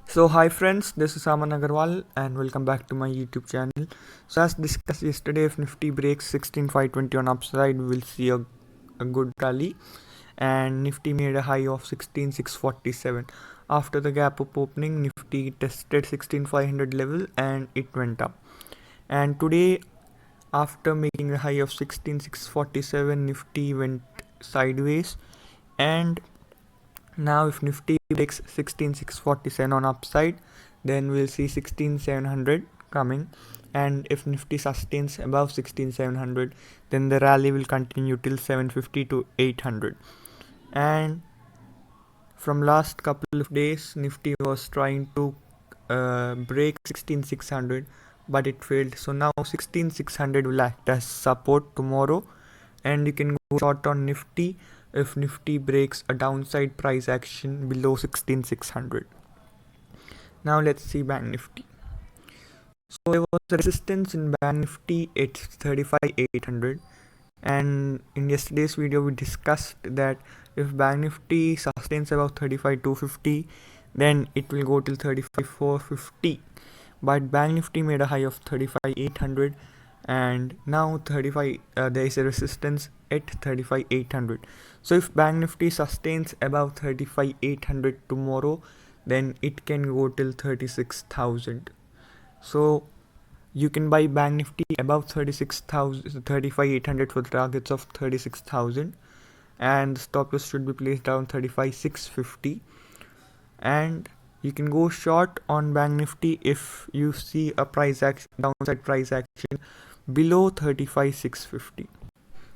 So hi friends, this is Aman Agarwal and welcome back to my YouTube channel. So as discussed yesterday, if Nifty breaks 16,520 on upside, we will see a good rally, and Nifty made a high of 16,647. After the gap up opening, Nifty tested 16,500 level and it went up. And today, after making a high of 16,647, Nifty went sideways, and now if Nifty breaks 16,647 on upside, then we'll see 16,700 coming, and if Nifty sustains above 16,700, then the rally will continue till 750 to 800. And from last couple of days, Nifty was trying to break 16,600, but it failed. So now 16,600 will act as support tomorrow, and you can go short on Nifty if Nifty breaks a downside price action below 16,600. Now let's see Bank Nifty. So there was a resistance in Bank Nifty at 35,800, and in yesterday's video we discussed that if Bank Nifty sustains above 35,250, then it will go till 35,450. But Bank Nifty made a high of 35,800, and now there is a resistance at 35,800. So if Bank Nifty sustains above 35,800 tomorrow, then it can go till 36,000. So you can buy Bank Nifty above 35,800 for the targets of 36,000, and the stop loss should be placed down 35,650. And you can go short on Bank Nifty if you see a downside price action below 35,650.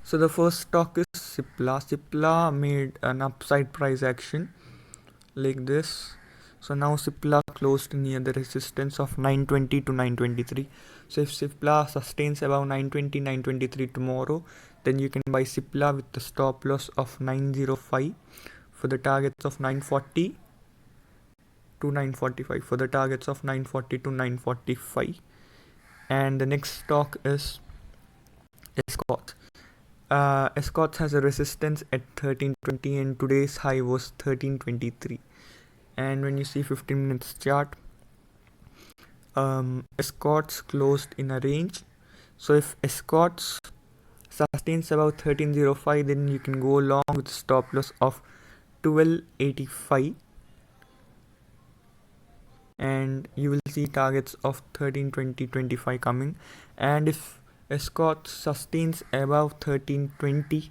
So the first stock is Cipla. Cipla made an upside price action like this. So now Cipla closed near the resistance of 920 to 923. So if Cipla sustains above 920, 923 tomorrow, then you can buy Cipla with the stop loss of 905 for the targets of 940 to 945, for the targets of 940 to 945. And the next stock is Escorts. Escorts has a resistance at 1320, and today's high was 1323. And when you see 15 minutes chart, Escorts closed in a range. So if Escorts sustains about 1305, then you can go long with stop loss of 1285, and you will see targets of 1320, 25 coming. And if Escorts sustains above 1320,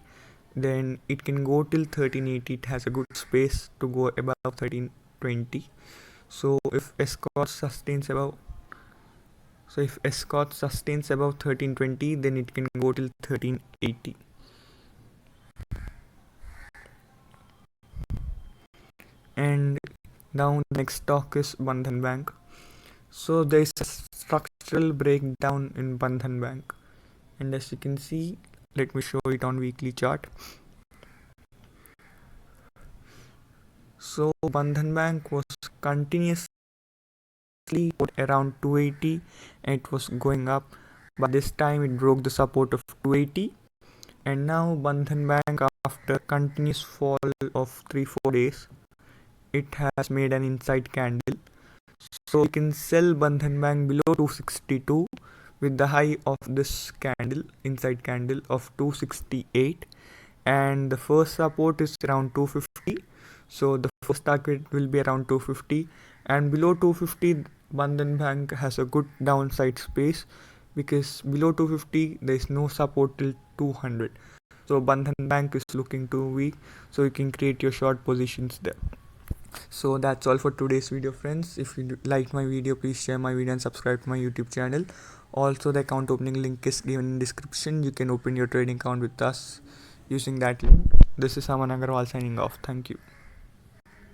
then it can go till 1380. It has a good space to go above 1320. So if Escorts sustains above 1320, then it can go till 1380. And now the next stock is Bandhan Bank. So there is a structural breakdown in Bandhan Bank, and as you can see, let me show it on weekly chart. So Bandhan Bank was continuously around 280, and it was going up, but this time it broke the support of 280. And now Bandhan Bank, after continuous fall of 3-4 days, it has made an inside candle. So you can sell Bandhan Bank below 262 with the high of this inside candle of 268, and the first support is around 250. So the first target will be around 250, and below 250 Bandhan Bank has a good downside space, because below 250 there is no support till 200. So Bandhan Bank is looking too weak, so you can create your short positions there. So that's all for today's video, friends. If you liked my video, please share my video and subscribe to my YouTube channel. Also, the account opening link is given in description. You can open your trading account with us using that link. This is Aman Agarwal signing off. Thank you.